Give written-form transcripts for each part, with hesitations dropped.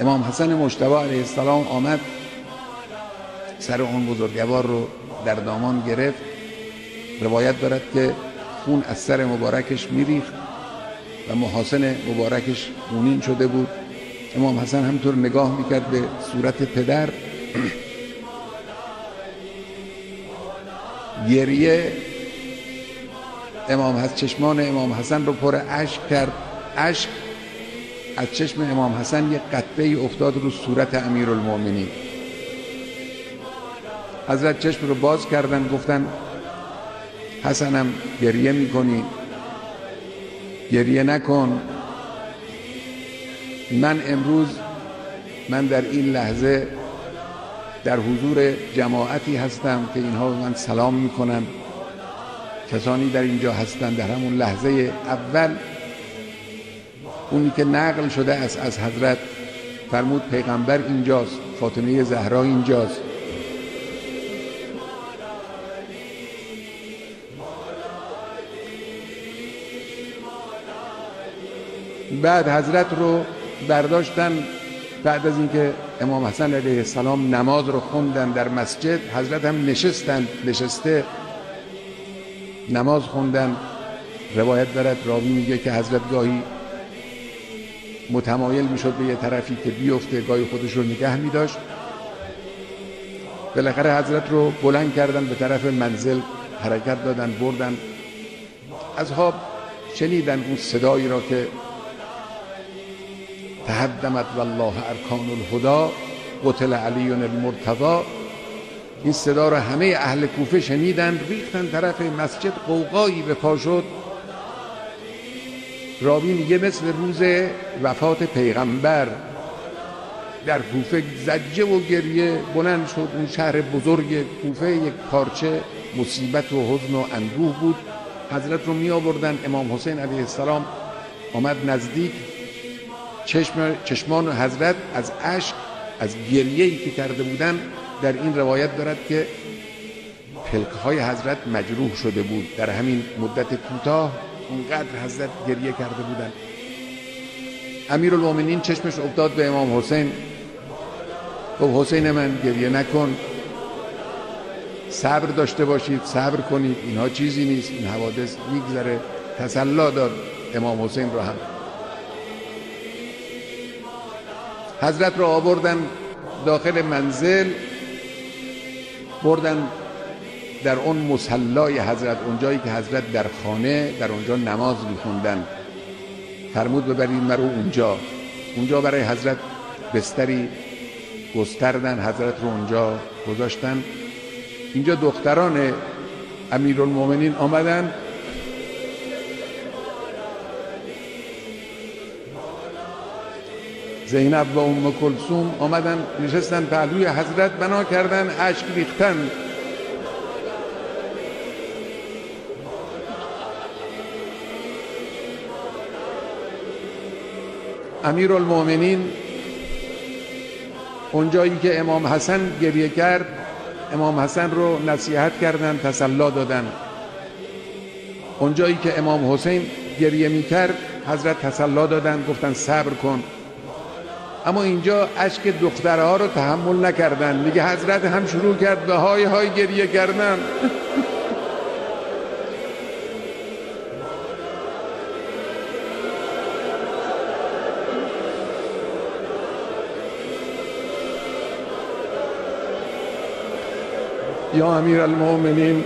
امام حسن مجتبی علیه السلام آمد سر اون بزرگوار رو در دامان گرفت. روایت دارد که خون از سر مبارکش میریخت و محاسن مبارکش خونین شده بود. امام حسن همطور نگاه میکرد به صورت پدر، گریه چشمان امام حسن رو پر اشک کرد. اشک از چشم امام حسن یک قطره افتاد رو صورت امیرالمؤمنین. حضرت چشم رو باز کردن، گفتن حسنم گریه میکنی؟ گریه نکن. من امروز در این لحظه در حضور جماعتی هستم که اینها به من سلام میکنن. کسانی در اینجا هستن در همون لحظه اول اونی که نقل شده است از حضرت، فرمود پیغمبر اینجاست، فاطمه زهرا اینجاست. بعد حضرت رو برداشتن. بعد از اینکه امام حسن علیه السلام نماز رو خوندن در مسجد، حضرت هم نشسته نماز خوندن. روایت دارد، راوی میگه که حضرت گاهی متمایل میشد به یه طرفی که بیفته، گاهی خودش رو نگه میداشت. بالاخره حضرت رو بلند کردن، به طرف منزل حرکت دادن، بردن. اصحاب شنیدن اون صدایی را که تهدمت والله ارکان الهدی قتل علی المرتضی. این صدا را همه اهل کوفه شنیدن، ریختن طرف مسجد، غوغایی به پا شد. راوی میگه مثل روز وفات پیغمبر در کوفه زجه و گریه بلند شد. اون شهر بزرگ کوفه یک پارچه مصیبت و حزن و اندوه بود. حضرت رو می آوردن. امام حسین علیه السلام آمد نزدیک. چشمان حضرت از اشک، از گریه‌ای که کرده بودن، در این روایت دارد که پلک‌های حضرت مجروح شده بود. در همین مدت کوتاه اونقدر حضرت گریه کرده بودن. امیرالمؤمنین چشمش افتاد به امام حسین، گفت حسین من گریه نکن، صبر داشته باشید، صبر کنید، اینها چیزی نیست، این حوادث میگذره. تسلی داد امام حسین رو هم. حضرت رو آوردن داخل منزل، بردن در اون مصلای حضرت، اونجایی که حضرت در خانه در اونجا نماز میخوندن. فرمود ببرید مرو اونجا برای حضرت بستری گستردن، حضرت رو اونجا گذاشتن. اینجا دختران امیرالمؤمنین آمدن، زینب و ام کلثوم آمدن نشستن پهلوی حضرت، بنا کردن، اشک ریختن. امیرالمؤمنین اونجایی که امام حسن گریه کرد، امام حسن رو نصیحت کردن، تسلی دادن. اونجایی که امام حسین گریه می کرد، حضرت تسلی دادن، گفتن صبر کن. اما اینجا اشک دخترها رو تحمل نکردن. میگه حضرت هم شروع کرد به های های گریه کردن. یا امیرالمؤمنین،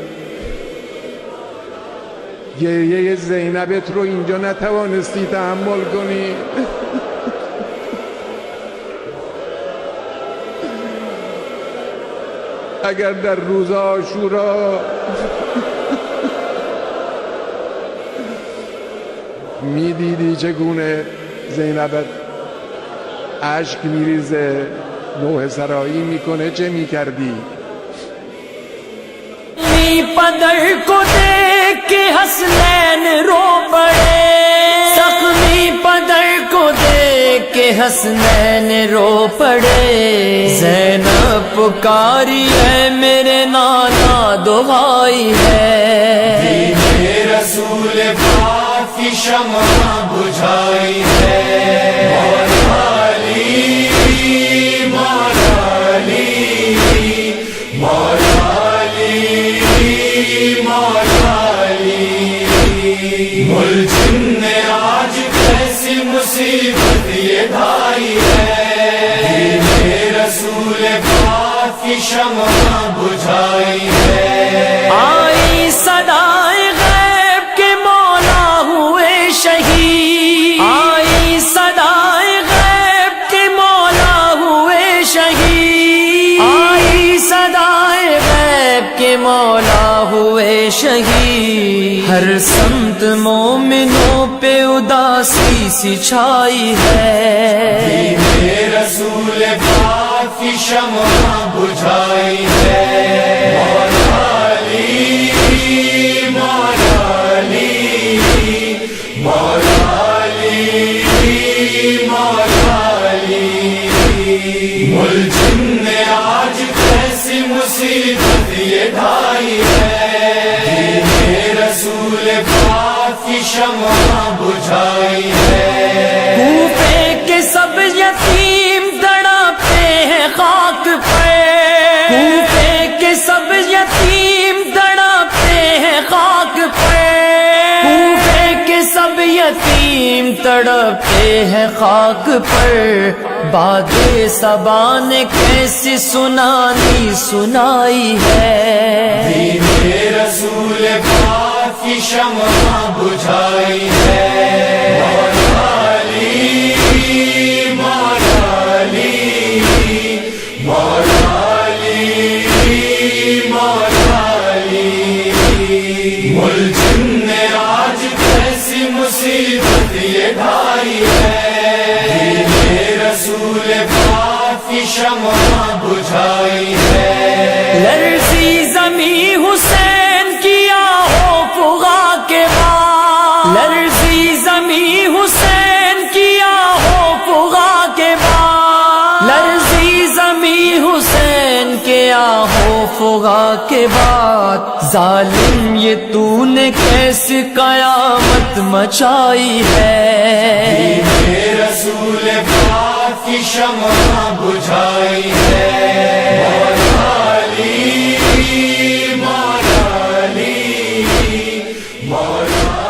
گریه زینبت رو اینجا نتوانستی تحمل کنی. اگر در روز عاشورا میدیدی چگونه زینبت اشک میریزه، نوحه سرایی میکنه، چه میکردی؟ پدر کو دیکھ کے حسنین رو پڑے، زخمی پدر کو دیکھ کے حسنین رو پڑے، زینب پکاری ہے میرے نانا دعائی ہے، دین رسول پاک کی شمع بجھائی ہے، مولا علی مولا علی مولا ملزم نے آج کیسی مصیبت یہ ڈھائی ہے، دین رسول پاک کی شمع بجھائی ہے، آئی صدائے غیب کے مولا ہوئے شہید، آئی صدائے غیب کے مولا ہوئے شہید، آئی صدائے غیب کے مولا ہوئے شہید، ہر سمت مومنوں پہ اداسی سی چھائی ہے، دین رسول پاک کی شمع بجھائی ہے، مولا علی مولا علی مولا علی مولا علی، ملزم نے آج کیسی مصیبت یہ ڈھائی ہے، دین رسول پاک کی شمع بجھائی ہے، کوفے کے سب یتیم تڑپتے ہیں خاک پہ، کوفے کے سب یتیم تڑپتے ہیں خاک پہ، کوفے کے سب یتیم تڑپتے ہیں خاک پر، باد صبا نے کیسی سنانی سنائی ہے، دین رسول پاک کی شمع بجھائی ہے، مولا علی مولا علی مولا علی مولا علی، ملزم نے آج کیسی مصیبت یہ ڈھائی ہے، دین رسول پاک کی شمع بجھائی ہے، لرزی زمین حسین کیا ہو فغا کے بعد، لرزی زمین حسین کیا ہو فغا کے بعد، لرزی زمین حسین کیا ہو فغا کے بعد، ظالم یہ تو نے کیسی قیامت مچائی ہے، دین رسول پاک کی شمع بجھائی ہے، مولا علی مولا علی مولا